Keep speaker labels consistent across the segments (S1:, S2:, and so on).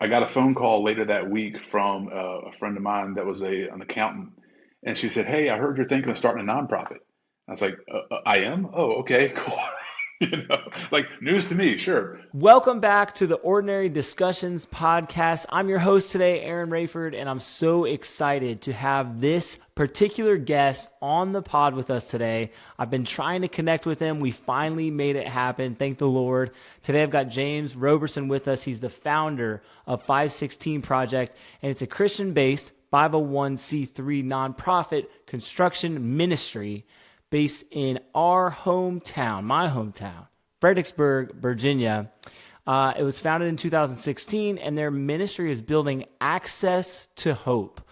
S1: I got a phone call later that week from a friend of mine that was an accountant, and she said, "Hey, I heard you're thinking of starting a nonprofit." I was like, "I am? Oh, okay, cool." Like news to me, sure.
S2: Welcome back to the Ordinary Discussions podcast. I'm your host today, Aaron Rayford, and I'm so excited to have this particular guest on the pod with us today. I've been trying to connect with him. We finally made it happen. Thank the Lord. Today I've got James Roberson with us. He's the founder of 516 Project, and it's a Christian-based 501c3 nonprofit construction ministry based in our hometown, my hometown, Fredericksburg, Virginia. It was founded in 2016, and their ministry is building access to hope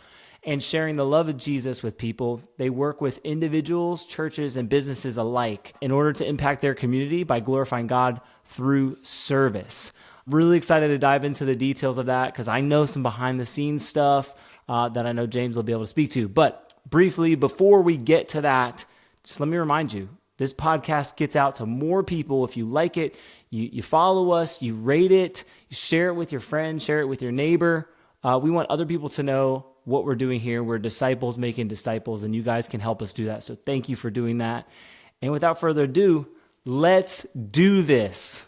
S2: and sharing the love of Jesus with people. They work with individuals, churches, and businesses alike in order to impact their community by glorifying God through service. Really excited to dive into the details of that because I know some behind the scenes stuff that I know James will be able to speak to. But briefly, before we get to that, just let me remind you, this podcast gets out to more people. If you like it, you follow us, you rate it, you share it with your friend, share it with your neighbor. We want other people to know what we're doing here. We're disciples making disciples, and you guys can help us do that. So thank you for doing that. And without further ado, let's do this.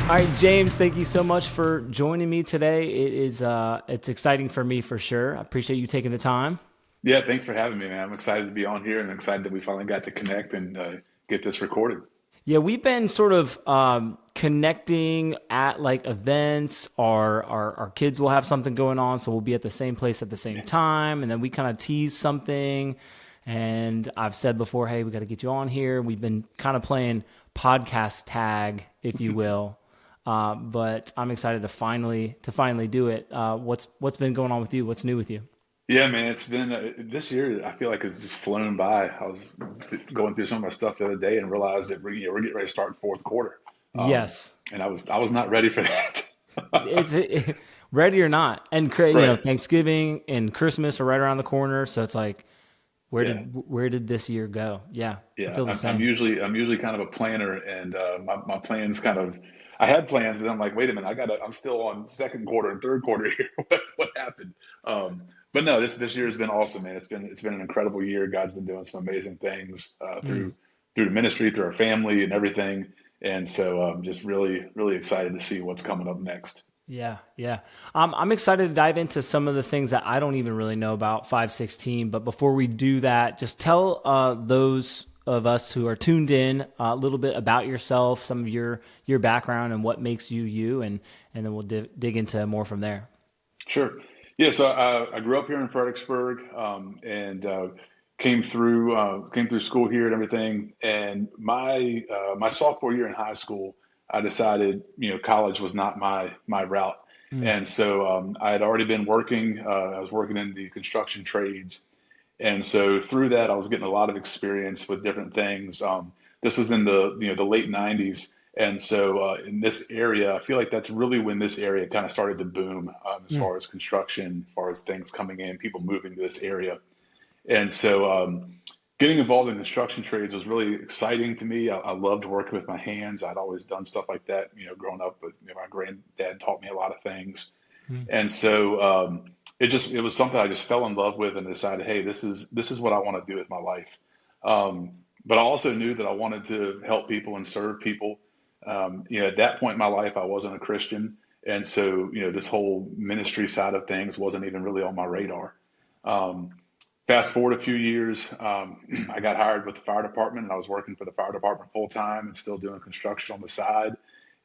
S2: All right, James, thank you so much for joining me today. It's exciting for me for sure. I appreciate you taking the time.
S1: Yeah, thanks for having me, man. I'm excited to be on here and excited that we finally got to connect and get this recorded.
S2: Yeah, we've been sort of connecting at like events. Our kids will have something going on, so we'll be at the same place at the same time, and then we kind of tease something. And I've said before, hey, we got to get you on here. We've been kind of playing podcast tag, if you will. But I'm excited to finally do it. What's been going on with you? What's new with you?
S1: Yeah, man, it's been this year. I feel like it's just flown by. I was going through some of my stuff the other day and realized that we're getting ready to start fourth quarter,
S2: Yes,
S1: and I was not ready for that.
S2: ready or not, and
S1: Right.
S2: Thanksgiving and Christmas are right around the corner, so it's like,
S1: Yeah.
S2: where did this year go? Yeah, I
S1: Yeah.
S2: feel the
S1: I'm
S2: same.
S1: usually kind of a planner, and my plans kind of. I had plans, but I'm like, wait a minute, I'm still on second quarter and third quarter here. What happened? But no, this year has been awesome, man. It's been an incredible year. God's been doing some amazing things
S2: Mm.
S1: through the ministry, through our family, and everything. And so I'm just really excited to see what's coming up next.
S2: Yeah, yeah. I'm excited to dive into some of the things that I don't even really know about 516. But before we do that, just tell those of us who are tuned in a little bit about yourself, some of your background, and what makes you you, and then we'll dig into more from there.
S1: Sure. Yeah, so I grew up here in Fredericksburg, and came through school here and everything. And my sophomore year in high school, I decided college was not my route,
S2: Mm.
S1: and so I had already been working. I was working in the construction trades, and so through that, I was getting a lot of experience with different things. This was in the late '90s, and so in this area, I feel like that's really when this area kind of started to boom as
S2: Mm.
S1: far as construction, as far as things coming in, people moving to this area. And so getting involved in construction trades was really exciting to me. I loved working with my hands. I'd always done stuff like that, growing up. But my granddad taught me a lot of things,
S2: Mm.
S1: and so it was something I just fell in love with and decided, hey, this is what I want to do with my life. But I also knew that I wanted to help people and serve people. At that point in my life, I wasn't a Christian, and so this whole ministry side of things wasn't even really on my radar. Um, Fast forward a few years, I got hired with the fire department, and I was working for the fire department full time and still doing construction on the side.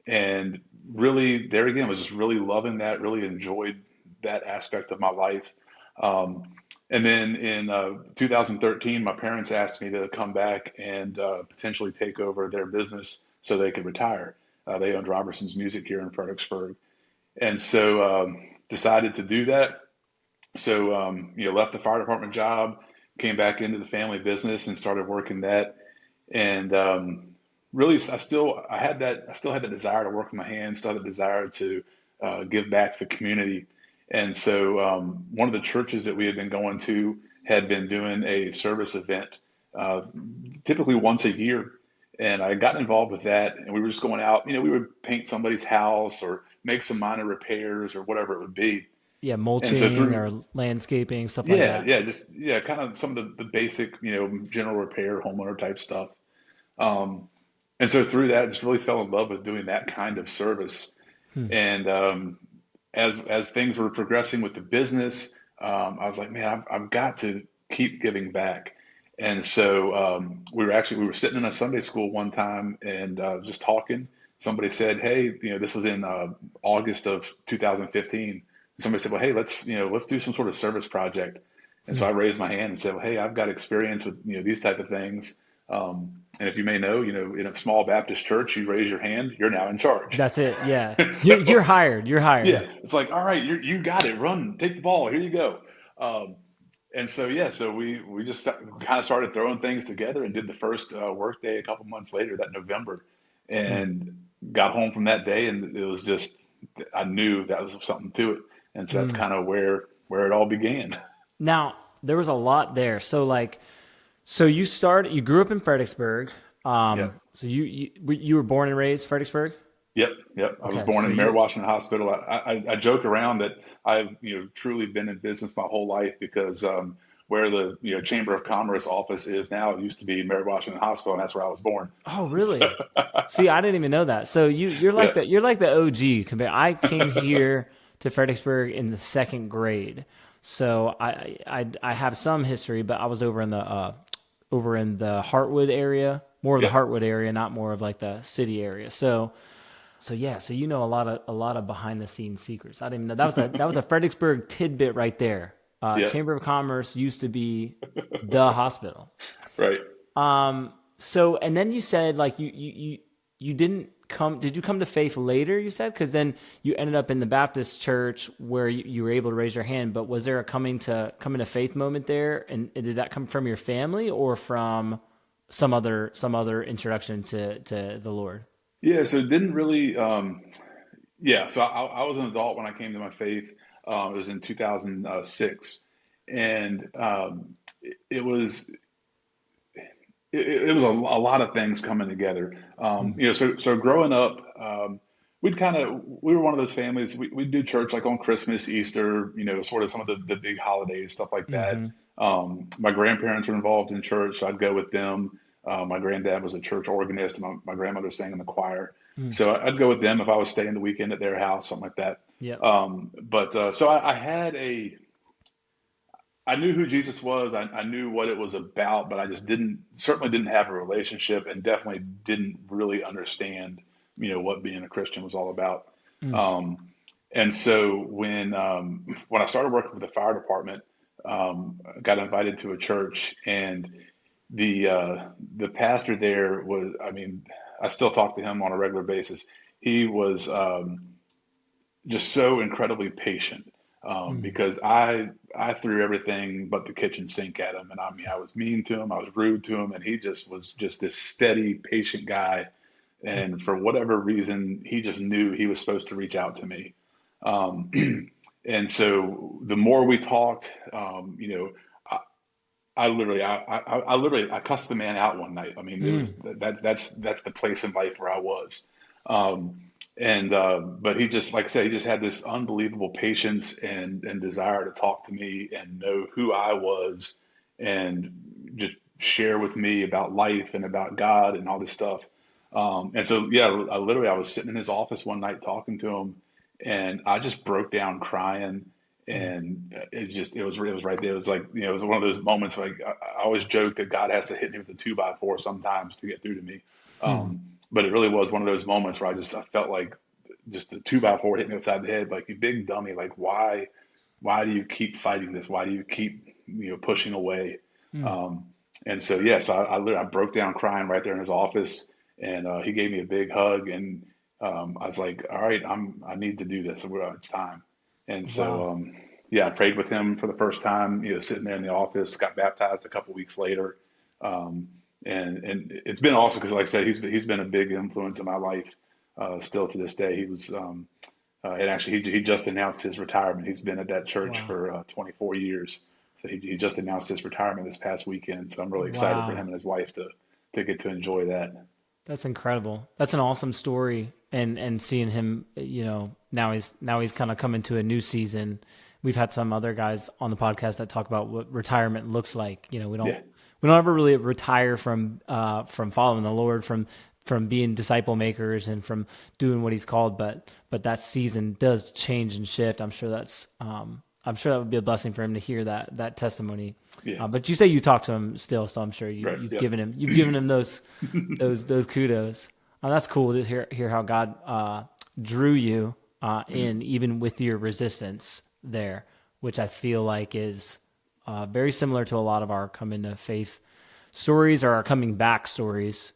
S1: And really, there again, was just really loving that, really enjoyed that aspect of my life. Um, and then in 2013, my parents asked me to come back and potentially take over their business so they could retire. They owned Roberson's Music here in Fredericksburg. And so decided to do that. So, left the fire department job, came back into the family business and started working that. And really, I still had the desire to work with my hands, still had the desire to give back to the community. And so, one of the churches that we had been going to had been doing a service event, uh, typically once a year. And I got involved with that, and we were just going out. We would paint somebody's house or make some minor repairs or whatever it would be.
S2: Yeah,
S1: And so
S2: mulching
S1: through,
S2: or landscaping, stuff like
S1: yeah,
S2: that.
S1: yeah, just yeah, kind of some of the basic, general repair, homeowner type stuff. Um, and so through that, just really fell in love with doing that kind of service.
S2: Hmm.
S1: And as things were progressing with the business, I was like, man, I've got to keep giving back. And so we were sitting in a Sunday school one time and just talking. Somebody said, hey, this was in August of 2015. Somebody said, well, hey, let's do some sort of service project. And
S2: Hmm.
S1: so I raised my hand and said, well, hey, I've got experience with these type of things. And if you may know, in a small Baptist church, you raise your hand, you're now in charge.
S2: That's it. Yeah. You're
S1: So
S2: hired. You're hired.
S1: yeah, it's like, all right, you got it. Run, take the ball. Here you go. Um, and so yeah, so we just kind of started throwing things together and did the first work day a couple months later, that November,
S2: Hmm.
S1: and got home from that day, and it was just I knew that was something to it, and so that's
S2: Hmm.
S1: kind of where it all began.
S2: Now, there was a lot there. So you grew up in Fredericksburg.
S1: Yeah.
S2: You were born and raised Fredericksburg?
S1: Yep, yep. I was
S2: Okay.
S1: born
S2: So
S1: in Merritt
S2: you,
S1: Washington Hospital. I joke around that I've truly been in business my whole life because where the Chamber of Commerce office is now, it used to be Merritt Washington Hospital, and that's where I was born.
S2: oh,
S1: So
S2: really? See, I didn't even know that. So you're
S1: yeah,
S2: like the OG. Compared, I came here to Fredericksburg in the second grade. So I have some history, but I was over in the Hartwood area, more of the
S1: yeah,
S2: Hartwood area, not more of like the city area. So yeah, so you know a lot of behind the scenes secrets. I didn't even know that was a Fredericksburg tidbit right there.
S1: yeah,
S2: Chamber of Commerce used to be the hospital.
S1: right.
S2: So and then you said like you didn't come. Did you come to faith later? You said because then you ended up in the Baptist church where you were able to raise your hand. But was there a coming to faith moment there? And did that come from your family or from some other introduction to the Lord?
S1: Yeah, so it didn't really. Yeah, so I was an adult when I came to my faith. It was in 2006, and it was it was a lot of things coming together.
S2: Hmm.
S1: So growing up, we were one of those families. We'd do church like on Christmas, Easter, sort of some of the big holidays, stuff like that.
S2: Hmm.
S1: My grandparents were involved in church, so I'd go with them. My granddad was a church organist, and my grandmother sang in the choir.
S2: Hmm.
S1: So I'd go with them if I was staying the weekend at their house, something like that.
S2: Yep.
S1: But so I knew who Jesus was. I knew what it was about, but I just certainly didn't have a relationship and definitely didn't really understand, what being a Christian was all about.
S2: Hmm.
S1: Um, and so when I started working for the fire department, I got invited to a church, and the pastor there was, I mean, I still talk to him on a regular basis. He was just so incredibly patient
S2: Hmm.
S1: because I threw everything but the kitchen sink at him, and I mean I was mean to him, I was rude to him, and he just was just this steady, patient guy. And for whatever reason, he just knew he was supposed to reach out to me. Um, and so the more we talked, I cussed the man out one night. I mean, it
S2: Hmm.
S1: was that's the place in life where I was. Um, and but he just, like I said, he just had this unbelievable patience and desire to talk to me and know who I was and just share with me about life and about God and all this stuff. And so yeah, I was sitting in his office one night talking to him, and I just broke down crying.
S2: Hmm.
S1: And it was right there. It was like, it was one of those moments like I always joke that God has to hit me with a 2x4 sometimes to get through to me.
S2: Hmm.
S1: But it really was one of those moments where I felt like just the 2x4 hit me upside the head, like, you big dummy, like why do you keep fighting this? Why do you keep pushing away?
S2: Hmm.
S1: Um, and so yes, I broke down crying right there in his office, and he gave me a big hug, and I was like, all right, I need to do this. It's time. And
S2: Wow.
S1: so yeah, I prayed with him for the first time, sitting there in the office. Got baptized a couple weeks later. Um, and it's been awesome because, like I said, he's been a big influence in my life still to this day. He was and actually he just announced his retirement. He's been at that church
S2: Wow.
S1: for 24 years. So he just announced his retirement this past weekend. So I'm really excited for him
S2: Wow.
S1: and his wife to get to enjoy that.
S2: That's incredible. That's an awesome story. And seeing him, now he's kind of coming to a new season. We've had some other guys on the podcast that talk about what retirement looks like.
S1: Yeah.
S2: We don't ever really retire from following the Lord, from being disciple makers and from doing what he's called, but that season does change and shift. I'm sure I'm sure that would be a blessing for him to hear that testimony.
S1: Yeah.
S2: But you say you talk to him still, so I'm sure
S1: Right.
S2: you've
S1: Yeah.
S2: given him those kudos. That's cool to hear how God drew you in, even with your resistance there, which I feel like is very similar to a lot of our coming to faith stories or our coming back stories.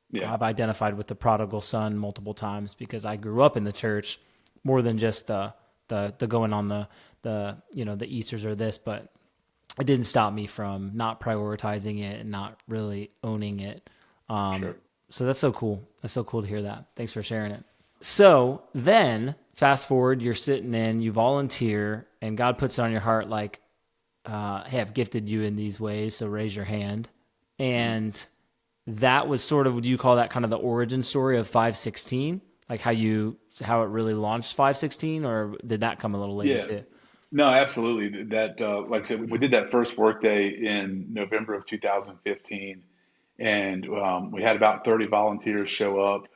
S1: Yeah.
S2: I've identified with the prodigal son multiple times because I grew up in the church more than just the going on the Easters or this, but it didn't stop me from not prioritizing it and not really owning it.
S1: Sure.
S2: So that's so cool. That's so cool to hear that. Thanks for sharing it. So then fast forward, you're sitting in, you volunteer, and God puts it on your heart like, hey, I've gifted you in these ways, so raise your hand. And that was sort of, would you call that kind of the origin story of 516? Like how it really launched 516, or did that come a little later too?
S1: No, absolutely. That, like I said, we did that first workday in November of 2015, and we had about 30 volunteers show up,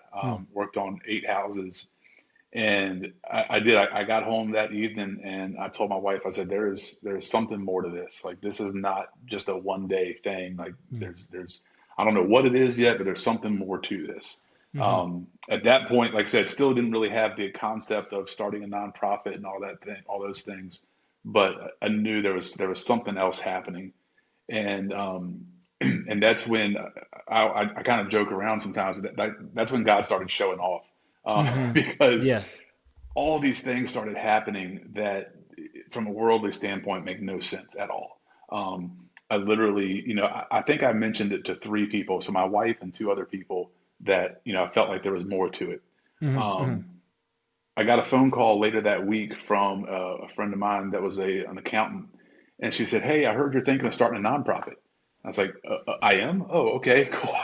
S1: worked on 8 houses. And I got home that evening and I told my wife, I said, there's something more to this. Like, this is not just a one day thing. Like there's, I don't know what it is yet, but there's something more to this. At that point, like I said, still didn't really have the concept of starting a nonprofit and all those things, but I knew there was something else happening. And, and that's when I kind of joke around sometimes, but that's when God started showing off. Because
S2: Yes.
S1: all these things started happening that, from a worldly standpoint, make no sense at all. I literally, I think I mentioned it to 3 people, so my wife and 2 other people, that I felt like there was more to it. I got a phone call later that week from a friend of mine that was an accountant, and she said, "Hey, I heard you're thinking of starting a nonprofit." I was like, "I am? Oh, okay, cool."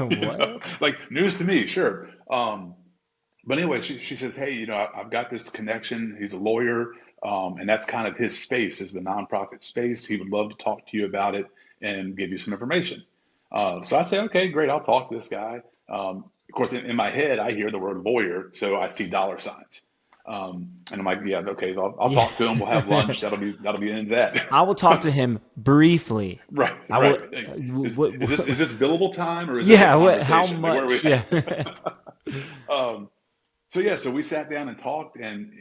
S2: What?
S1: Like, news to me, sure. But anyway, she says, "Hey, I've got this connection. He's a lawyer, and that's kind of his space, is the nonprofit space. He would love to talk to you about it and give you some information." So I say, "Okay, great. I'll talk to this guy." Of course, in my head, I hear the word lawyer, so I see dollar signs, and I'm like, "Yeah, okay. I'll talk to him. We'll have lunch. That'll be the end of that."
S2: I will talk to him briefly.
S1: Right,
S2: I
S1: right.
S2: will.
S1: Is this billable time, or is
S2: Yeah.
S1: this a
S2: How
S1: conversation? Like, where are
S2: much?
S1: we
S2: Yeah.
S1: at? So we sat down and talked, and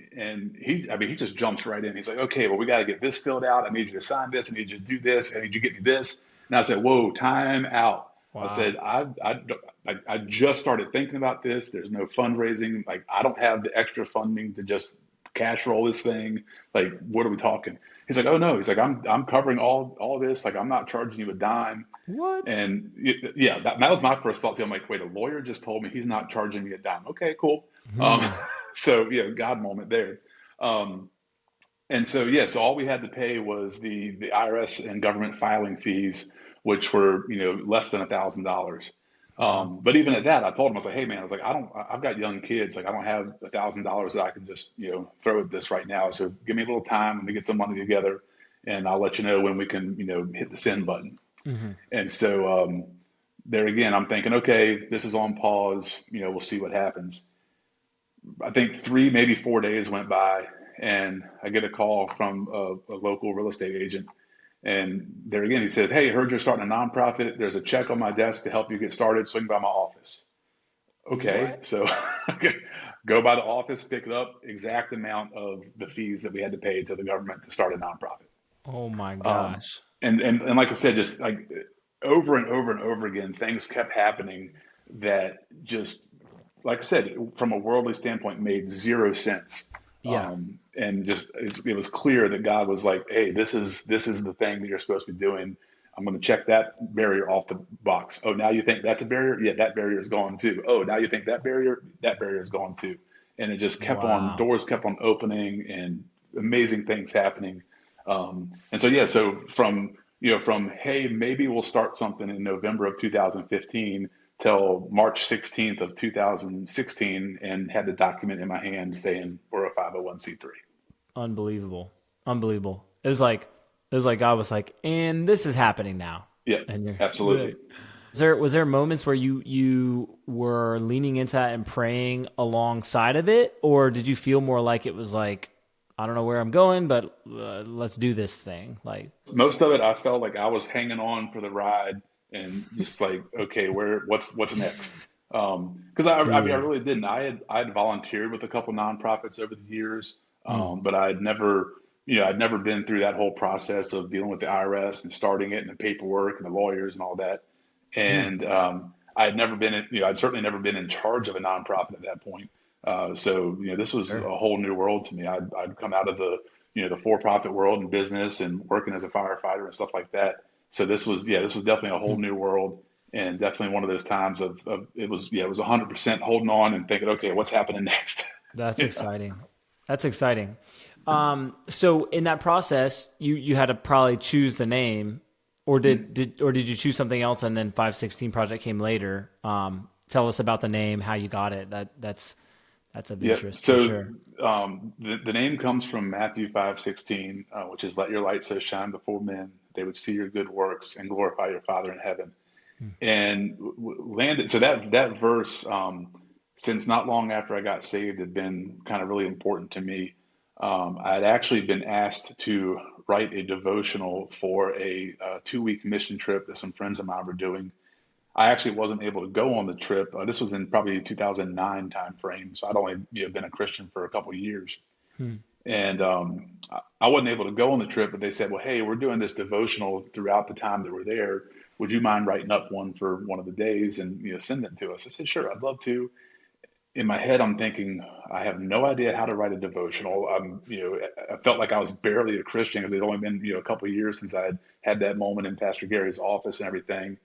S1: he just jumps right in. He's like, "Okay, well, we got to get this filled out. I need you to sign this. I need you to do this. I need you to get me this." And I said, "Whoa, time out." I
S2: Wow.
S1: said, I just started thinking about this. There's no fundraising. Like, I don't have the extra funding to just cash roll this thing. Like, what are we talking? He's like, "Oh no." He's like, I'm covering all this. Like, I'm not charging you a dime."
S2: What?
S1: And yeah, that was my first thought too. I'm like, "Wait, a lawyer just told me he's not charging me a dime. Okay, cool." So yeah, God moment there. And so so all we had to pay was the IRS and government filing fees, which were less than $1,000.
S2: Wow.
S1: But even at that, I told him, I was like, "Hey man, I was like, I've got young kids. Like, I don't have $1,000 that I can just throw at this right now. So give me a little time. Let me get some money together, and I'll let you know when we can hit the send button." And so there again, I'm thinking, okay, this is on pause. We'll see what happens. I think 3, maybe 4 days went by, and I get a call from a local real estate agent. And there again, he says, "Hey, I heard you're starting a nonprofit. There's a check on my desk to help you get started. Swing by my office." Okay,
S2: What?
S1: so go by the office, pick it up, exact amount of the fees that we had to pay to the government to start a nonprofit.
S2: Oh my
S1: Um,
S2: gosh.
S1: and like I said, just like over and over and over again, things kept happening that just, like I said, from a worldly standpoint, made 0 sense.
S2: Yeah.
S1: And just it was clear that God was like, "Hey, this is the thing that you're supposed to be doing. I'm going to check that barrier off the box. Oh, now you think that's a barrier? Yeah, that barrier is gone too. Oh, now you think that barrier is gone too." And it just kept on,
S2: Wow.
S1: doors kept on opening, and amazing things happening. And so from hey, maybe we'll start something in November of 2015 till March 16th of 2016 and had the document in my hand saying we're a 501c3.
S2: Unbelievable. Unbelievable. It was like God was like, and this is happening now.
S1: Yeah,
S2: And you're
S1: absolutely.
S2: like, was there moments where you were leaning into that and praying alongside of it, or did you feel more like it was like, I don't know where I'm going, but let's do this thing? Like,
S1: Most of it, I felt like I was hanging on for the ride and just like, okay, what's next? Because I mean, I
S2: dude.
S1: really didn't. I had volunteered with a couple nonprofits over the years,
S2: Mm,
S1: but I'd never been through that whole process of dealing with the IRS and starting it and the paperwork and the lawyers and all that.
S2: mm,
S1: And I'd certainly never been in charge of a nonprofit at that point. So this was
S2: sure.
S1: a whole new world to me. I'd come out of the for-profit world and business and working as a firefighter and stuff like that. So this was definitely a whole new world, and definitely one of those times of it was 100% holding on and thinking, okay, what's happening next?
S2: That's
S1: Yeah.
S2: exciting. That's exciting. So in that process, you had to probably choose the name, or did you choose something else and then 516 Project came later? Tell us about the name, how you got it. That's of
S1: Yeah.
S2: interest for
S1: So
S2: sure.
S1: the name comes from Matthew 5:16, which is, "Let your light so shine before men, that they would see your good works and glorify your Father in heaven." And landed. So that verse, since not long after I got saved, had been kind of really important to me. I had actually been asked to write a devotional for a 2-week mission trip that some friends of mine were doing. I actually wasn't able to go on the trip. This was in probably 2009 time frame, so I'd only been a Christian for a couple of years,
S2: Hmm.
S1: and I wasn't able to go on the trip. But they said, "Well, hey, we're doing this devotional throughout the time that we're there. Would you mind writing up one for one of the days and send it to us?" I said, "Sure, I'd love to." In my head, I'm thinking, I have no idea how to write a devotional. I felt like I was barely a Christian because it'd only been a couple of years since I had that moment in Pastor Gary's office and everything.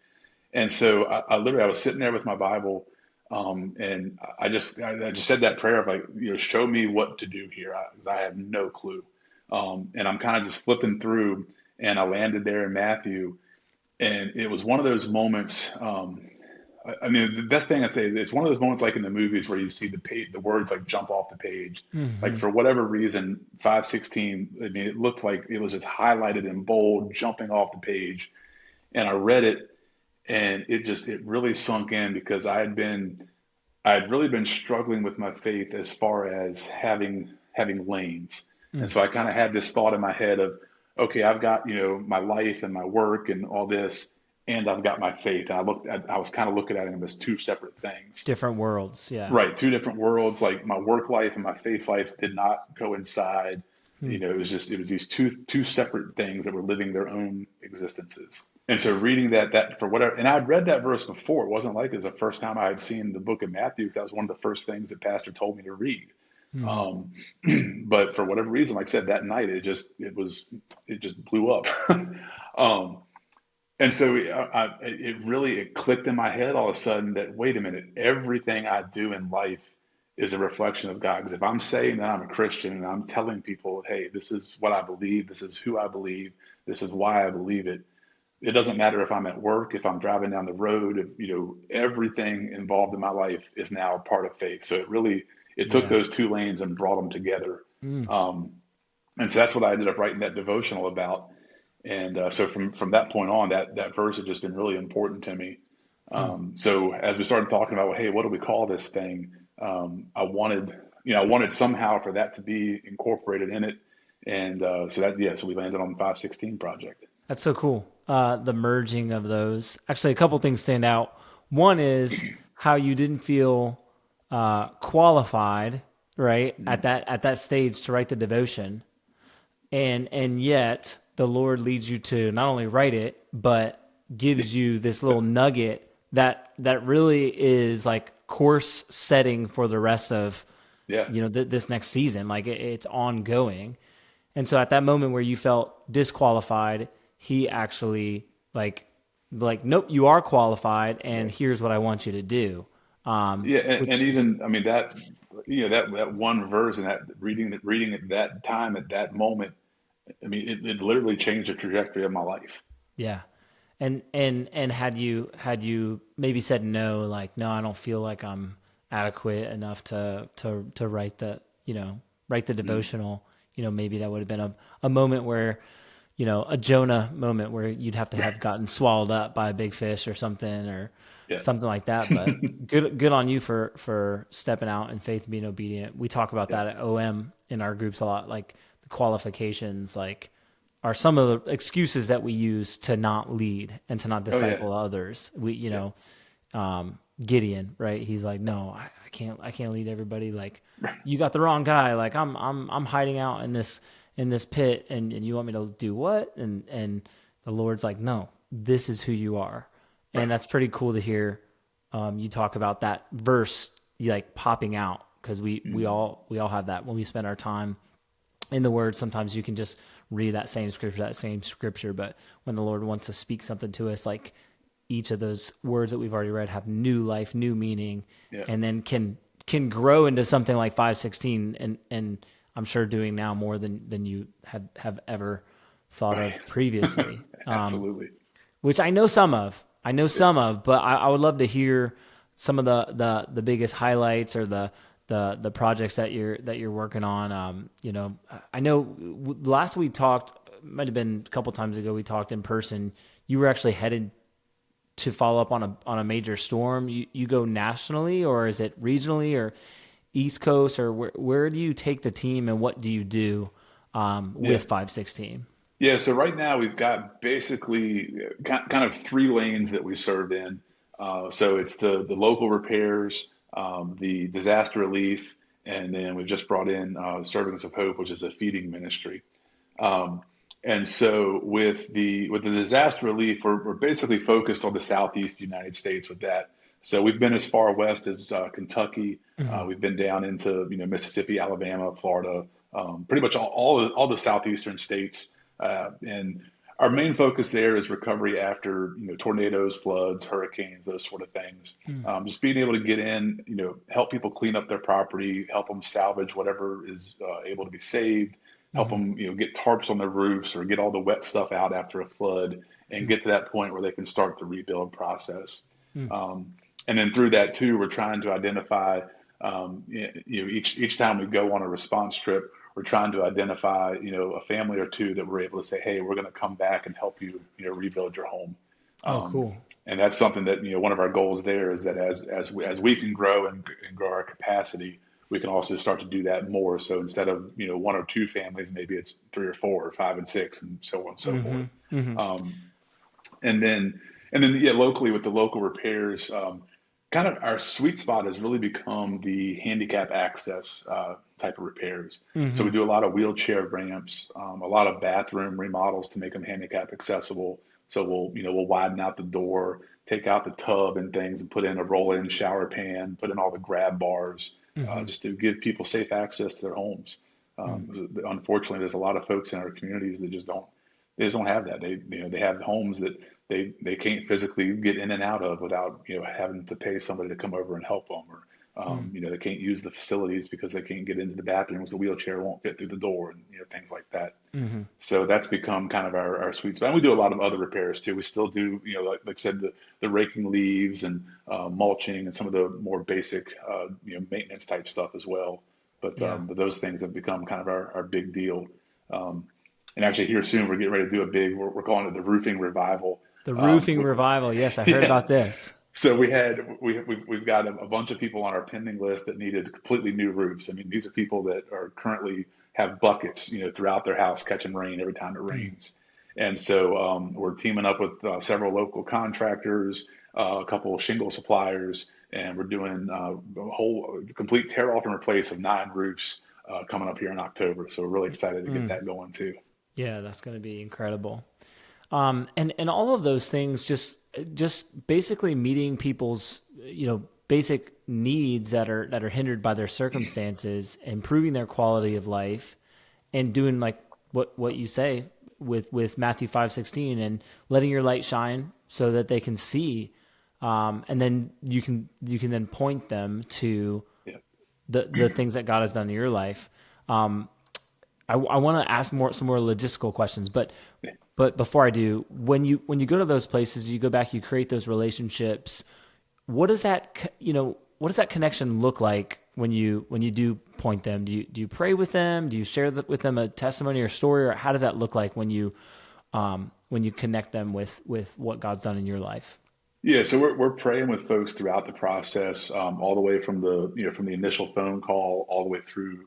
S1: And so I was sitting there with my Bible, and I just said that prayer of like, show me what to do here, because I have no clue. And I'm kind of just flipping through, and I landed there in Matthew, and it was one of those moments. I mean, the best thing I'd say is it's one of those moments like in the movies where you see the words like jump off the page. Like
S2: Hmm.
S1: for whatever reason, 516. I mean, it looked like it was just highlighted in bold, jumping off the page, and I read it and it really sunk in because I had really been struggling with my faith as far as having lanes. And so I kind of had this thought in my head of, okay, I've got, my life and my work and all this, and I've got my faith. And I was kind of looking at them as two separate things.
S2: Different worlds. Yeah.
S1: Right, two different worlds. Like my work life and my faith life did not coincide. It was these two separate things that were living their own existences. And so reading that for whatever, and I'd read that verse before. It wasn't like it was the first time I had seen the book of Matthew, 'cause that was one of the first things that Pastor told me to read.
S2: Hmm.
S1: Um, but for whatever reason, like I said, that night it just blew up. um, and so it clicked in my head all of a sudden that, wait a minute, everything I do in life is a reflection of God. Because if I'm saying that I'm a Christian and I'm telling people, hey, this is what I believe, this is who I believe, this is why I believe it, it doesn't matter if I'm at work, if I'm driving down the road, everything involved in my life is now part of faith. So it took
S2: Yeah.
S1: those two lanes and brought them together.
S2: Mm.
S1: Um, and so that's what I ended up writing that devotional about. And so from that point on, that verse had just been really important to me.
S2: Hmm.
S1: So as we started talking about, well, hey, what do we call this thing? I wanted somehow for that to be incorporated in it. And so we landed on the 516 project.
S2: That's so cool. The merging of those. Actually, a couple things stand out. One is how you didn't feel qualified, right, at that stage to write the devotion, and yet the Lord leads you to not only write it, but gives you this little nugget that really is like course setting for the rest of
S1: Yeah.
S2: this next season. Like it's ongoing. And so at that moment where you felt disqualified, he actually like nope, you are qualified, and here's what I want you to do.
S1: Yeah, and
S2: Which is
S1: even I mean that one verse and that reading at that time at that moment, I mean it literally changed the trajectory of my life.
S2: yeah. And had you maybe said no, like, no, I don't feel like I'm adequate enough to write the
S1: Mm.
S2: devotional, maybe that would have been a moment where, a Jonah moment where you'd have to have gotten swallowed up by a big fish or something, or
S1: Yeah.
S2: something like that. But good on you for stepping out in faith and being obedient. We talk about
S1: Yeah.
S2: that at OM in our groups a lot, like the qualifications, like, are some of the excuses that we use to not lead and to not
S1: Oh yeah.
S2: disciple others.
S1: Yeah.
S2: Gideon, right? He's like, no, I can't lead everybody. Like, you got the wrong guy. Like, I'm hiding out in this pit, and you want me to do what? And the Lord's like, no, this is who you are. And
S1: Right.
S2: that's pretty cool to hear. You talk about that verse, like, popping out, because
S1: Mm.
S2: we all have that when we spend our time in the word. Sometimes you can just read that same scripture, but when the Lord wants to speak something to us, like, each of those words that we've already read have new life, new meaning,
S1: Yeah.
S2: and then can grow into something like 5:16, and I'm sure doing now more than you have ever thought
S1: Right.
S2: of previously.
S1: Absolutely.
S2: Which I know some of. I know
S1: Yeah.
S2: some of, but I would love to hear some of the biggest highlights, or the projects that you're working on. I know last we talked, might have been a couple times ago, we talked in person. You were actually headed to follow up on a major storm. You go nationally, or is it regionally, or East Coast, or where do you take the team, and what do you do
S1: Yeah.
S2: with 516?
S1: Yeah, so right now we've got basically kind of three lanes that we serve in. So it's the local repairs, the disaster relief, and then we've just brought in Servants of Hope, which is a feeding ministry. Um, and so with the disaster relief, we're basically focused on the southeast United States with that. So we've been as far west as Kentucky.
S2: Hmm.
S1: We've been down into Mississippi, Alabama, Florida, pretty much all the southeastern states. And our main focus there is recovery after tornadoes, floods, hurricanes, those sort of things. Just being able to get in, help people clean up their property, help them salvage whatever is able to be saved, help
S2: Hmm.
S1: them get tarps on their roofs or get all the wet stuff out after a flood, and get to that point where they can start the rebuild process. And then through that too, we're trying to identify, each time we go on a response trip, we're trying to identify, a family or two that we're able to say, hey, we're going to come back and help you, rebuild your home.
S2: Oh,
S1: Um,
S2: cool.
S1: and that's something that, one of our goals there is that as we can grow and grow our capacity, we can also start to do that more. So instead of, one or two families, maybe it's three or four or five and six and so on and so
S2: Hmm.
S1: forth.
S2: Hmm.
S1: Um, and then yeah, locally with the local repairs, kind of our sweet spot has really become the handicap access type of repairs. So we
S2: Hmm.
S1: do a lot of wheelchair ramps, a lot of bathroom remodels to make them handicap accessible. So we'll widen out the door, take out the tub and things, and put in a roll-in shower pan, put in all the grab bars,
S2: Hmm.
S1: just to give people safe access to their homes. 'Cause unfortunately, there's a lot of folks in our communities that just don't have that. They have homes that they can't physically get in and out of without having to pay somebody to come over and help them, or they can't use the facilities because they can't get into the bathrooms. The wheelchair won't fit through the door, and things like that.
S2: Hmm.
S1: So that's become kind of our sweet spot. And we do a lot of other repairs too. We still do, like I said, the raking leaves and mulching and some of the more basic maintenance type stuff as well. But
S2: Yeah.
S1: but those things have become kind of our big deal. Um, and actually, here soon we're getting ready to do a big. We're calling it the roofing revival.
S2: The
S1: Um,
S2: roofing
S1: we,
S2: revival. Yes, I heard
S1: yeah.
S2: about this.
S1: So we've got a bunch of people on our pending list that needed completely new roofs. I mean, these are people that are currently have buckets, throughout their house catching rain every time it
S2: Mm.
S1: rains. And so we're teaming up with several local contractors, a couple of shingle suppliers, and we're doing a whole complete tear off and replace of 9 roofs coming up here in October. So we're really excited to get
S2: Mm.
S1: that going too.
S2: Yeah, that's going to be incredible. And all of those things, just basically meeting people's basic needs that are hindered by their circumstances, improving their quality of life, and doing like what you say with Matthew 5:16, and letting your light shine so that they can see, and then you can then point them to
S1: Yeah.
S2: the things that God has done in your life. I want to ask some more logistical questions, but But before I do, when you go to those places, you go back, you create those relationships. What does what does that connection look like when you do point them? Do you pray with them? Do you share with them a testimony or story, or how does that look like when you connect them with what God's done in your life?
S1: Yeah, so we're praying with folks throughout the process, all the way from from the initial phone call all the way through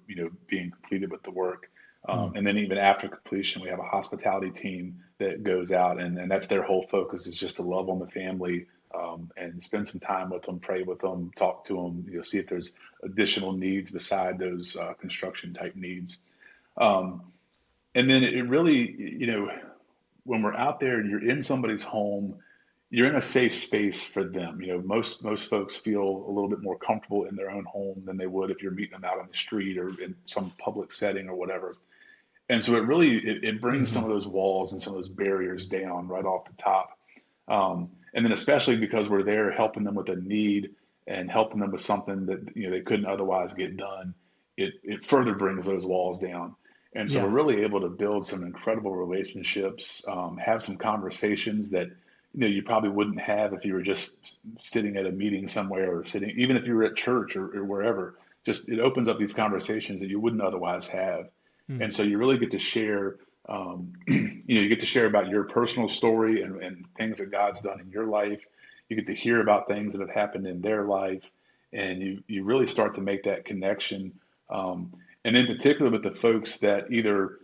S1: being completed with the work,
S2: Mm.
S1: and then even after completion, we have a hospitality team that goes out, and that's their whole focus is just to love on the family, and spend some time with them, pray with them, talk to them, see if there's additional needs beside those construction type needs, um, and then it really, when we're out there and you're in somebody's home, you're in a safe space for them. Most folks feel a little bit more comfortable in their own home than they would if you're meeting them out on the street or in some public setting or whatever. And so it brings some
S2: Hmm.
S1: of those walls and some of those barriers down right off the top. And then especially because we're there helping them with a need and helping them with something that they couldn't otherwise get done, it further brings those walls down. And so we're
S2: Yeah.
S1: really able to build some incredible relationships, have some conversations that you probably wouldn't have if you were just sitting at a meeting somewhere or sitting, even if you were at church or wherever. Just it opens up these conversations that you wouldn't otherwise have.
S2: Mm.
S1: And so you really get to share, you get to share about your personal story and things that God's done in your life. You get to hear about things that have happened in their life, and you really start to make that connection. And in particular with the folks that either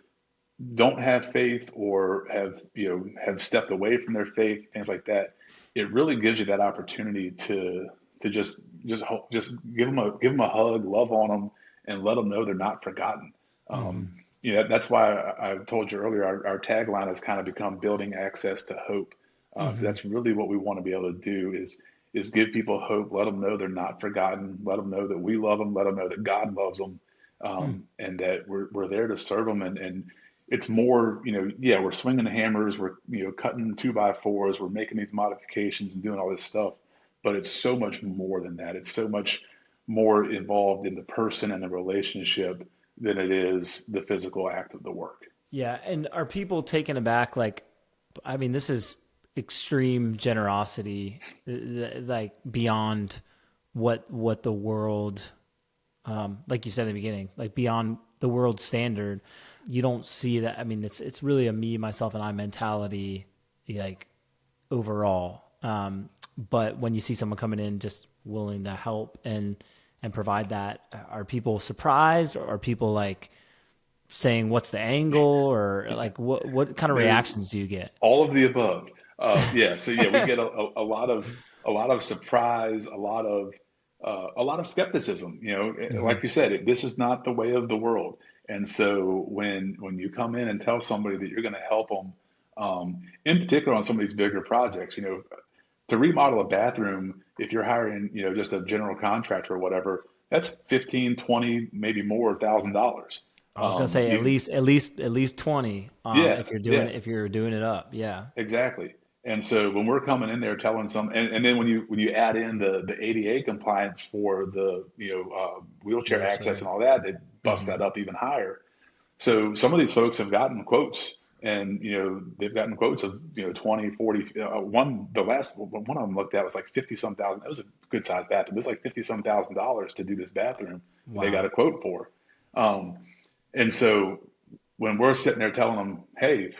S1: don't have faith or have stepped away from their faith, things like that, it really gives you that opportunity to just give them a hug, love on them, and let them know they're not forgotten.
S2: Hmm.
S1: That's why I told you earlier our tagline has kind of become building access to hope.
S2: Hmm.
S1: That's really what we want to be able to do is give people hope, let them know they're not forgotten, let them know that we love them, let them know that God loves them,
S2: Mm.
S1: and that we're there to serve them. And it's more, yeah, we're swinging the hammers, we're cutting 2x4s, we're making these modifications and doing all this stuff, but it's so much more than that. It's so much more involved in the person and the relationship than it is the physical act of the work.
S2: Yeah. And are people taken aback? Like, I mean, this is extreme generosity, like beyond what the world, like you said in the beginning, like beyond the world standard. You don't see that. I mean, it's really a me, myself, and I mentality, like overall. But when you see someone coming in just willing to help and provide that, are people surprised, or are people like saying what's the angle, or like what kind of
S1: There,
S2: reactions do you get?
S1: all of the above. Yeah, so yeah, we get a lot of surprise, a lot of skepticism.
S2: Hmm.
S1: Like you said, this is not the way of the world. And so when you come in and tell somebody that you're going to help them, in particular on some of these bigger projects, to remodel a bathroom, if you're hiring, just a general contractor or whatever, that's 15, 20, maybe more $1,000.
S2: I was gonna say
S1: You,
S2: at least 20,
S1: yeah,
S2: if you're doing
S1: yeah.
S2: it, if you're doing it up. Yeah.
S1: Exactly. And so when we're coming in there telling and then when you add in the ADA compliance for the wheelchair access and
S2: Wheelchair.
S1: all that, they bust
S2: Hmm.
S1: that up even higher. So some of these folks have gotten quotes, and they've gotten quotes of 20, 40. The last one of them looked at was like 50 some thousand. That was a good sized bathroom. It was like 50 some $1,000s to do this bathroom that they got
S2: Wow.
S1: a quote for. Um, and so when we're sitting there telling them, hey,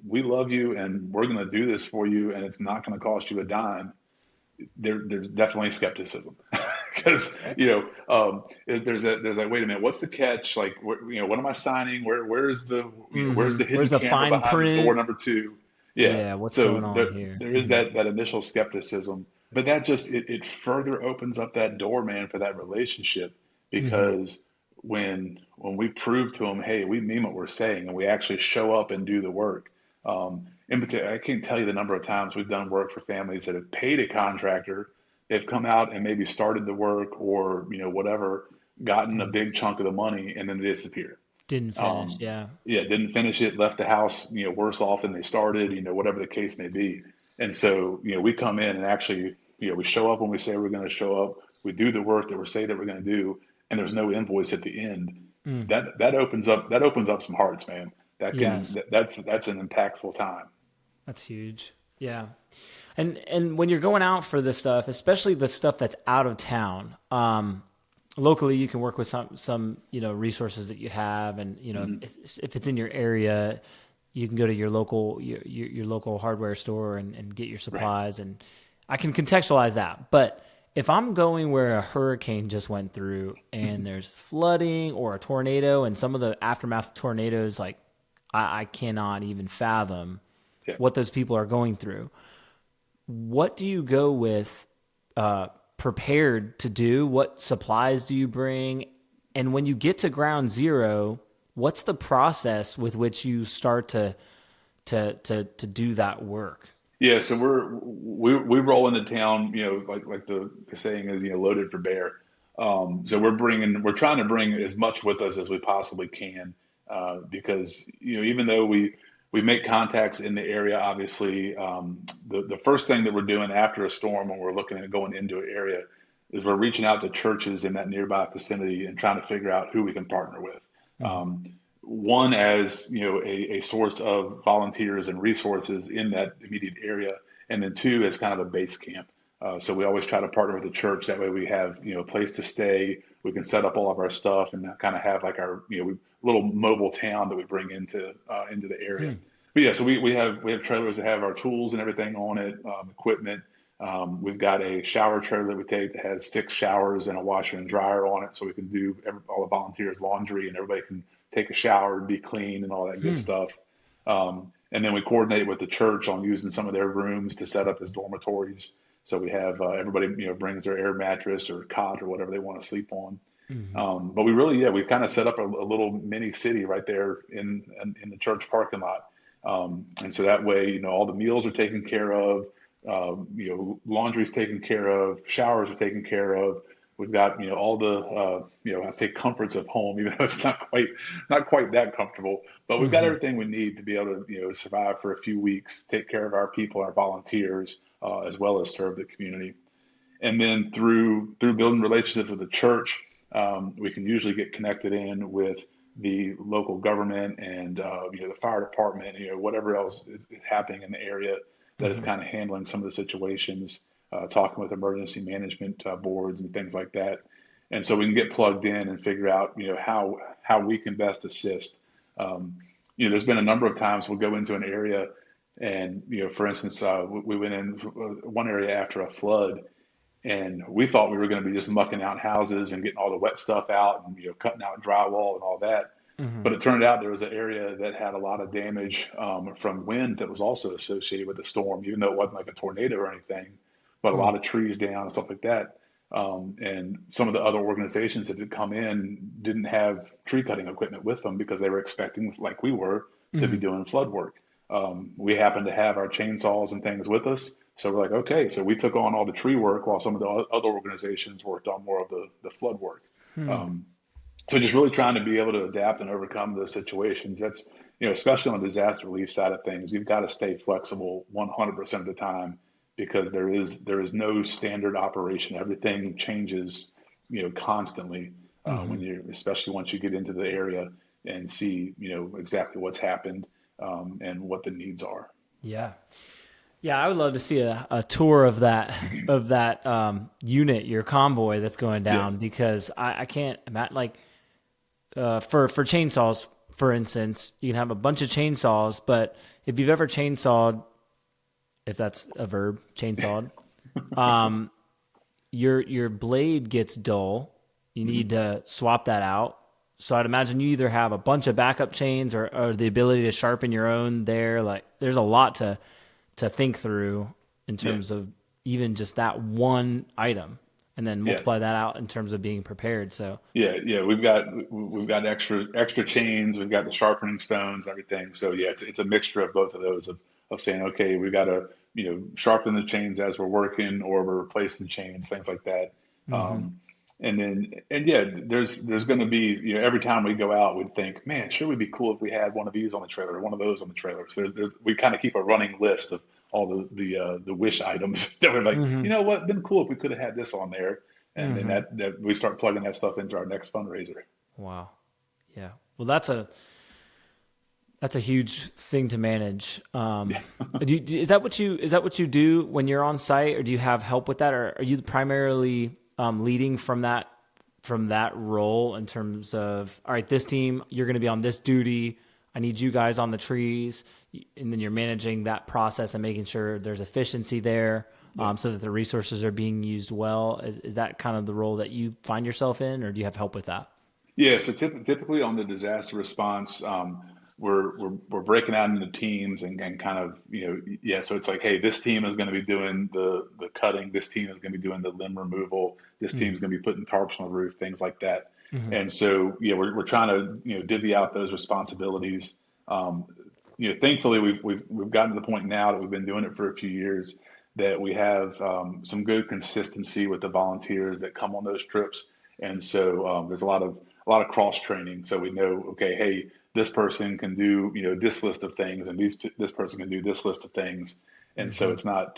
S1: we love you and we're going to do this for you and it's not going to cost you a dime, there's definitely skepticism because there's that, wait a minute, what's the catch, like what am I signing, where's the where's
S2: Hmm.
S1: the
S2: Where's
S1: hidden
S2: the
S1: camera
S2: fine
S1: behind the door
S2: print?
S1: number two. Yeah,
S2: Yeah. What's
S1: so
S2: going on
S1: there,
S2: here?
S1: there is
S2: Hmm.
S1: that initial skepticism, but that just it further opens up that door, man, for that relationship,
S2: Hmm.
S1: because when we prove to them, hey, we mean what we're saying and we actually show up and do the work. In particular, I can't tell you the number of times we've done work for families that have paid a contractor. They've come out and maybe started the work or whatever, gotten a
S2: Hmm.
S1: big chunk of the money, and then they disappear.
S2: Didn't finish.
S1: Um,
S2: Yeah.
S1: yeah, didn't finish it, left the house, worse off than they started, whatever the case may be. And so, we come in and actually, we show up when we say we're going to show up. We do the work that we say that we're going to do, and there's no invoice at the end.
S2: Mm.
S1: That opens up some hearts, man.
S2: Yes.
S1: That's an impactful time.
S2: That's huge. Yeah. And when you're going out for this stuff, especially the stuff that's out of town, locally you can work with some resources that you have, and if it's in your area, you can go to your local hardware store and get your
S1: Right.
S2: supplies, and I can contextualize that. But if I'm going where a hurricane just went through and there's flooding or a tornado, and some of the aftermath of tornadoes, like I cannot even fathom
S1: Yeah.
S2: what those people are going through. What do you go with prepared to do? What supplies do you bring? And when you get to ground zero, what's the process with which you start to do that work?
S1: Yeah, so we roll into town, like the saying is, loaded for bear. So we're trying to bring as much with us as we possibly can, because even though we make contacts in the area, obviously, the first thing that we're doing after a storm when we're looking at going into an area is we're reaching out to churches in that nearby vicinity and trying to figure out who we can partner with.
S2: Mm-hmm.
S1: One, as a source of volunteers and resources in that immediate area, and then two, as kind of a base camp. So we always try to partner with the church. That way we have a place to stay. We can set up all of our stuff and kind of have like our little mobile town that we bring into the area. But yeah, so we have trailers that have our tools and everything on it, equipment. We've got a shower trailer that we take that has 6 showers and a washer and dryer on it, so we can do all the volunteers' laundry and everybody can take a shower and be clean and all that good stuff. And then we coordinate with the church on using some of their rooms to set up as dormitories. So we have everybody brings their air mattress or cot or whatever they want to sleep on. But we've kind of set up a little mini city right there in the church parking lot. And so that way, all the meals are taken care of, laundry's taken care of, showers are taken care of. We've got, all the, I say comforts of home, even though it's not quite that comfortable, but we've got everything we need to be able to, survive for a few weeks, take care of our people, our volunteers, as well as serve the community. And then through building relationships with the church, we can usually get connected in with the local government and the fire department, whatever else is happening in the area that is kind of handling some of the situations, talking with emergency management boards and things like that. And so we can get plugged in and figure out, how we can best assist. There's been a number of times we'll go into an area and, for instance, we went in one area after a flood, and we thought we were going to be just mucking out houses and getting all the wet stuff out and cutting out drywall and all that. But it turned out there was an area that had a lot of damage from wind that was also associated with the storm, even though it wasn't like a tornado or anything, but a lot of trees down and stuff like that. And some of the other organizations that had come in didn't have tree cutting equipment with them because they were expecting, like we were, to be doing flood work. We happened to have our chainsaws and things with us. So we're like, okay, so we took on all the tree work while some of the other organizations worked on more of the flood work. So just really trying to be able to adapt and overcome those situations. That's, especially on the disaster relief side of things, you've got to stay flexible 100% of the time because there is no standard operation. Everything changes, constantly especially once you get into the area and see, exactly what's happened and what the needs are.
S2: Yeah. Yeah, I would love to see a tour of that unit, your convoy that's going down, because I can't imagine, like, for chainsaws, for instance, you can have a bunch of chainsaws, but if you've ever chainsawed, if that's a verb, chainsawed, your blade gets dull. You need to swap that out. So I'd imagine you either have a bunch of backup chains or the ability to sharpen your own there. Like, there's a lot to think through in terms of even just that one item, and then multiply that out in terms of being prepared. So
S1: we've got extra chains, we've got the sharpening stones, everything. So it's a mixture of both of those of saying, okay, we've got to sharpen the chains as we're working, or we're replacing chains, things like that. There's going to be, every time we go out, we'd think, man, sure would be cool if we had one of these on the trailer or one of those on the trailer. So we kind of keep a running list of all the wish items that we're like, you know what, it'd been cool if we could have had this on there. And then that we start plugging that stuff into our next fundraiser.
S2: Wow. Yeah. Well, that's That's a huge thing to manage.
S1: Yeah.
S2: Is that what you do when you're on site, or do you have help with that, or are you primarily leading from that role in terms of, all right, this team, you're going to be on this duty. I need you guys on the trees, and then you're managing that process and making sure there's efficiency there, so that the resources are being used well. Is that kind of the role that you find yourself in, or do you have help with that?
S1: Yeah, so typically on the disaster response, we're breaking out into teams and kind of, yeah. So it's like, hey, this team is going to be doing the cutting. This team is going to be doing the limb removal. This team is going to be putting tarps on the roof, things like that.
S2: Mm-hmm.
S1: And so, yeah, we're trying to, divvy out those responsibilities. Um, Thankfully, we've gotten to the point now that we've been doing it for a few years that we have some good consistency with the volunteers that come on those trips. And so there's a lot of cross training. So we know, okay, hey, this person can do, this list of things, and this person can do this list of things. And so
S2: Mm-hmm.
S1: it's not,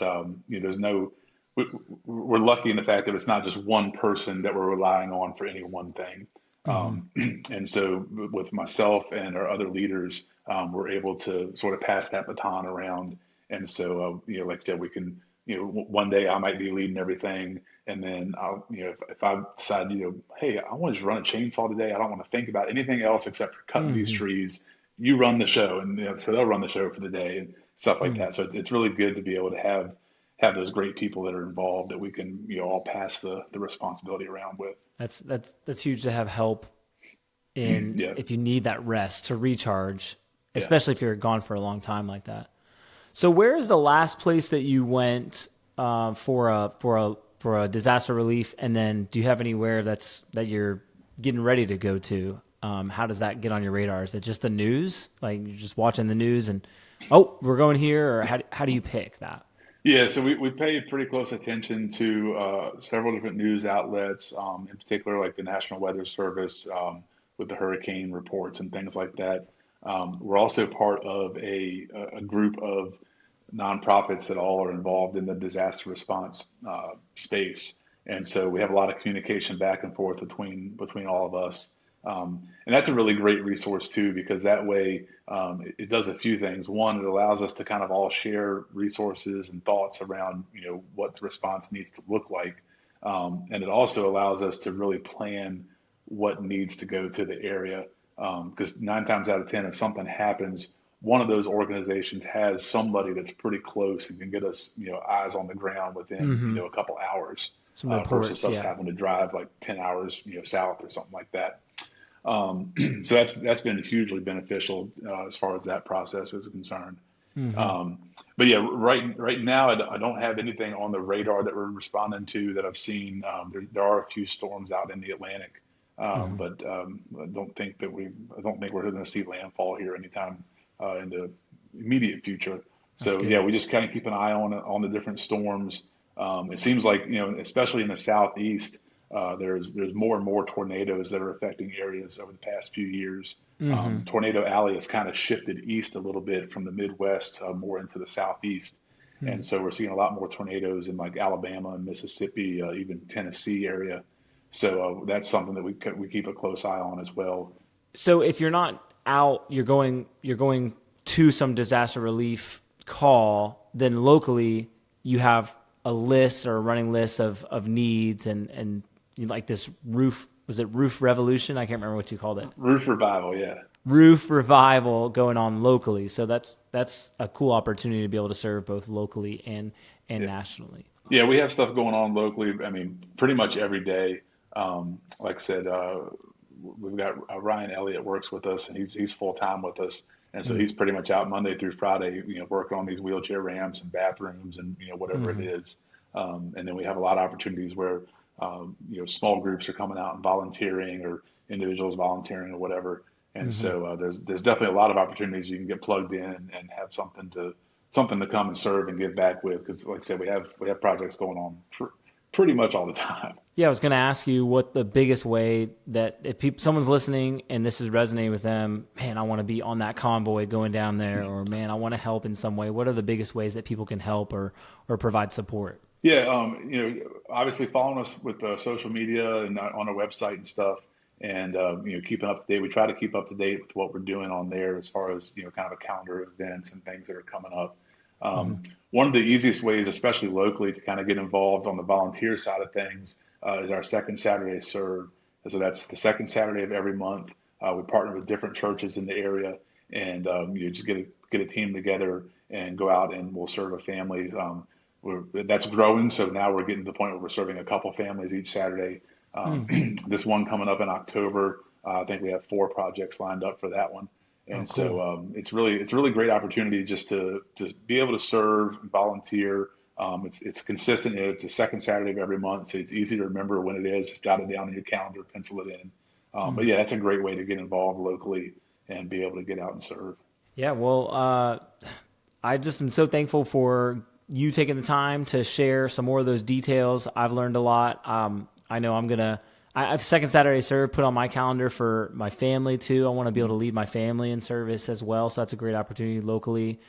S1: there's no, we, we're lucky in the fact that it's not just one person that we're relying on for any one thing.
S2: Mm-hmm.
S1: Um, and so with myself and our other leaders, we're able to sort of pass that baton around. And so, like I said, we can, one day I might be leading everything. And then I'll, if I decide, hey, I want to just run a chainsaw today. I don't want to think about anything else except for cutting these
S2: Mm-hmm.
S1: trees. You run the show. And, so they'll run the show for the day and stuff like that. So it's really good to be able to have those great people that are involved that we can, all pass the responsibility around with.
S2: That's huge to have help in
S1: Yeah.
S2: if you need that rest to recharge,
S1: Yeah.
S2: especially if you're gone for a long time like that. So where is the last place that you went for a disaster relief, and then do you have anywhere that you're getting ready to go to? How does that get on your radar? Is it just the news, like you're just watching the news and, oh, we're going here, or how do you pick that?
S1: Yeah, so we pay pretty close attention to several different news outlets, in particular like the National Weather Service with the hurricane reports and things like that. We're also part of a group of nonprofits that all are involved in the disaster response space, and so we have a lot of communication back and forth between all of us. And that's a really great resource too, because that way it does a few things. One, it allows us to kind of all share resources and thoughts around, what the response needs to look like. And it also allows us to really plan what needs to go to the area. Because 9 times out of 10, if something happens, one of those organizations has somebody that's pretty close and can get us, eyes on the ground within,
S2: Mm-hmm.
S1: a couple hours,
S2: Some
S1: versus
S2: reports,
S1: us
S2: yeah.
S1: having to drive like 10 hours, south or something like that. So that's been hugely beneficial as far as that process is concerned.
S2: Mm-hmm.
S1: But yeah, right now I don't have anything on the radar that we're responding to that I've seen. There are a few storms out in the Atlantic,
S2: Mm-hmm.
S1: but I don't think we're going to see landfall here anytime in the immediate future.
S2: That's
S1: So yeah,
S2: good.
S1: we just kind of keep an eye on the different storms. It seems like, especially in the southeast, there's more and more tornadoes that are affecting areas over the past few years.
S2: Mm-hmm.
S1: Tornado Alley has kind of shifted east a little bit from the Midwest more into the southeast, and so we're seeing a lot more tornadoes in like Alabama and Mississippi, even Tennessee area. So that's something that we keep a close eye on as well.
S2: So if you're not out, you're going to some disaster relief call, then locally you have a list or a running list of needs and you like this roof, was it roof revolution? I can't remember what you called it.
S1: Roof revival, yeah.
S2: Roof revival going on locally. So that's a cool opportunity to be able to serve both locally and
S1: Yeah.
S2: nationally.
S1: Yeah, we have stuff going on locally. I mean, pretty much every day. Like I said, we've got Ryan Elliott works with us, and he's full time with us, and so he's pretty much out Monday through Friday, working on these wheelchair ramps and bathrooms and whatever it
S2: Mm-hmm.
S1: is. And then we have a lot of opportunities where small groups are coming out and volunteering, or individuals volunteering or whatever. And
S2: Mm-hmm.
S1: so there's definitely a lot of opportunities you can get plugged in and have something to come and serve and give back with. Because like I said, we have projects going on pretty much all the time.
S2: Yeah, I was going to ask you what the biggest way that if someone's listening and this is resonating with them, man, I want to be on that convoy going down there, or man, I want to help in some way. What are the biggest ways that people can help or provide support?
S1: Yeah, obviously following us with social media and on our website and stuff, and keeping up to date. We try to keep up to date with what we're doing on there as far as kind of a calendar of events and things that are coming up.
S2: Mhm.
S1: One of the easiest ways, especially locally, to kind of get involved on the volunteer side of things is our second Saturday serve. And so that's the second Saturday of every month. We partner with different churches in the area, and you just get a team together and go out and we'll serve a family. That's growing, so now we're getting to the point where we're serving a couple families each Saturday.
S2: Mm.
S1: This one coming up in October, I think we have 4 projects lined up for that one.
S2: Oh,
S1: And
S2: cool.
S1: so it's a really great opportunity just to be able to serve, volunteer. It's consistent. It's the second Saturday of every month, so it's easy to remember when it is. Just jot it down in your calendar, pencil it in. But
S2: Mm.
S1: yeah, that's a great way to get involved locally and be able to get out and serve.
S2: Yeah, well, I just am so thankful for you taking the time to share some more of those details. I've learned a lot. I know I have second Saturday serve put on my calendar for my family too. I want to be able to lead my family in service as well. So that's a great opportunity locally.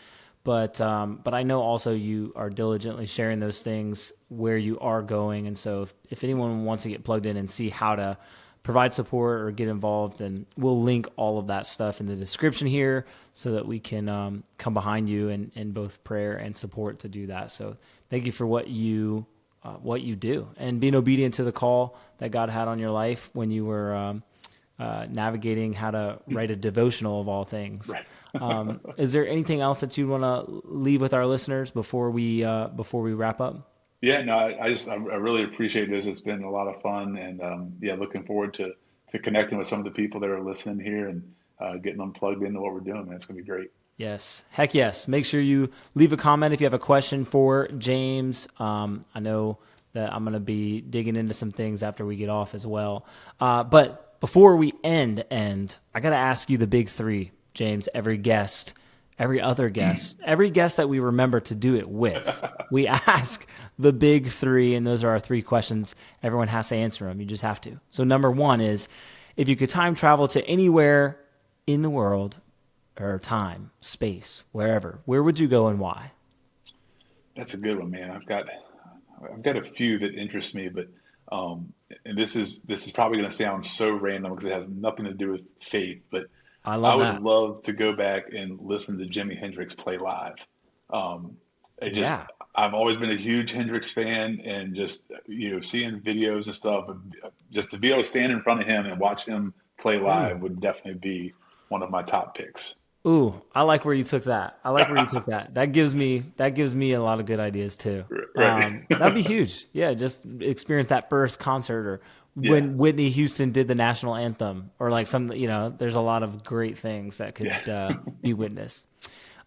S2: But I know also you are diligently sharing those things where you are going. And so if anyone wants to get plugged in and see how to provide support or get involved, then we'll link all of that stuff in the description here so that we can come behind you in both prayer and support to do that. So thank you for what you do and being obedient to the call that God had on your life when you were navigating how to write a devotional of all things.
S1: Right.
S2: Is there anything else that you want to leave with our listeners before we wrap up?
S1: Yeah, no, I really appreciate this. It's been a lot of fun, and yeah, looking forward to connecting with some of the people that are listening here and getting them plugged into what we're doing. Man, it's gonna be great.
S2: Yes. Heck yes. Make sure you leave a comment if you have a question for James. I know that I'm going to be digging into some things after we get off as well. But before we end, I got to ask you the big 3, James. Every guest, every guest that we remember to do it with, we ask the big 3, and those are our 3 questions. Everyone has to answer them. You just have to. So number 1 is, if you could time travel to anywhere in the world, or time, space, wherever, where would you go and why?
S1: That's a good one, man. I've got a few that interest me, but and this is probably going to sound so random because it has nothing to do with faith, but
S2: I
S1: I
S2: love
S1: would
S2: that.
S1: love to go back and listen to Jimi Hendrix play live. Um, it just
S2: Yeah.
S1: I've always been a huge Hendrix fan, and just seeing videos and stuff, just to be able to stand in front of him and watch him play
S2: Ooh.
S1: live would definitely be one of my top picks.
S2: Ooh, I like where you took that. I like where you took that. That gives me a lot of good ideas too.
S1: Right.
S2: That'd be huge. Yeah, just experience that first concert, or
S1: Yeah.
S2: when Whitney Houston did the national anthem, or like some. There's a lot of great things that could
S1: Yeah.
S2: be witnessed.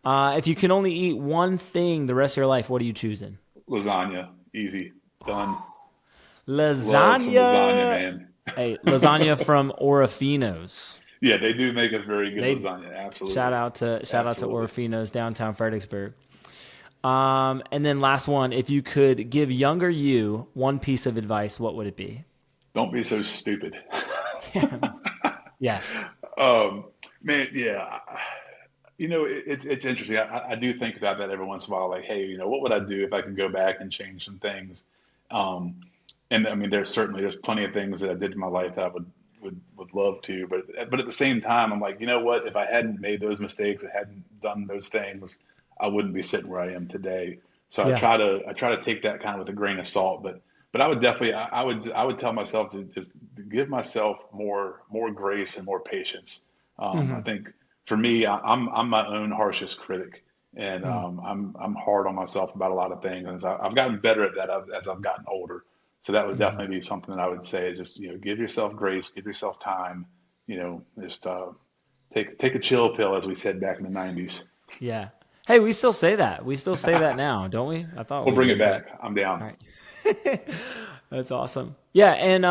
S2: If you can only eat one thing the rest of your life, what are you choosing?
S1: Lasagna. Easy. Done. Love some lasagna,
S2: Lasagna.
S1: man.
S2: Hey, lasagna from Orofino's.
S1: Yeah, they do make a very good
S2: They
S1: lasagna.
S2: shout
S1: Absolutely.
S2: out to
S1: Absolutely.
S2: Orofino's downtown Fredericksburg. And then last one, if you could give younger you one piece of advice, what would it be?
S1: Don't be so stupid.
S2: Yes.
S1: Um, man, yeah. It's interesting. I do think about that every once in a while. Like, hey, what would I do if I could go back and change some things? Um, and I mean, there's plenty of things that I did in my life that I would love to, but at the same time, I'm like, you know what? If I hadn't made those mistakes, I hadn't done those things, I wouldn't be sitting where I am today. So
S2: Yeah.
S1: I try to take that kind of with a grain of salt, but I would definitely I would tell myself to just give myself more grace and more patience. I
S2: Hmm.
S1: think for me, I'm my own harshest critic, and
S2: Mm.
S1: I'm hard on myself about a lot of things, and so I've gotten better at that as I've gotten older. So that would
S2: Hmm.
S1: definitely be something that I would say is just give yourself grace, give yourself time, just take a chill pill, as we said back in the '90s.
S2: Yeah. Hey, we still say that. We still say that now, don't we? I thought
S1: We'll
S2: we
S1: bring it
S2: did, but
S1: back. I'm down.
S2: all right. That's awesome. Yeah, and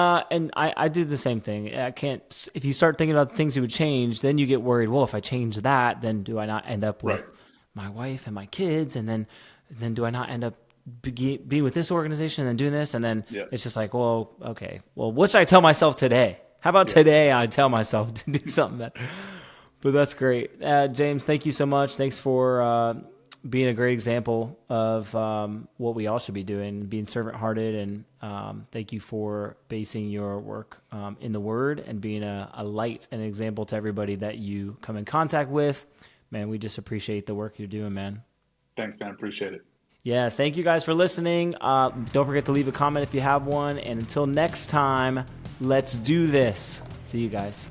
S2: I do the same thing. I can't. If you start thinking about things you would change, then you get worried. Well, if I change that, then do I not end up
S1: Right.
S2: with my wife and my kids, and then do I not end up be with this organization and then doing this, and then
S1: Yeah.
S2: it's just like, well, okay, well, what should I tell myself today? How about
S1: Yeah.
S2: today I tell myself to do something better? But that's great, James. Thank you so much. Thanks for being a great example of what we all should be doing, being servant-hearted. And thank you for basing your work in the Word and being a light and an example to everybody that you come in contact with. Man, we just appreciate the work you're doing, man.
S1: Thanks, man. Appreciate it.
S2: Yeah, thank you guys for listening. Don't forget to leave a comment if you have one. And until next time, let's do this. See you guys.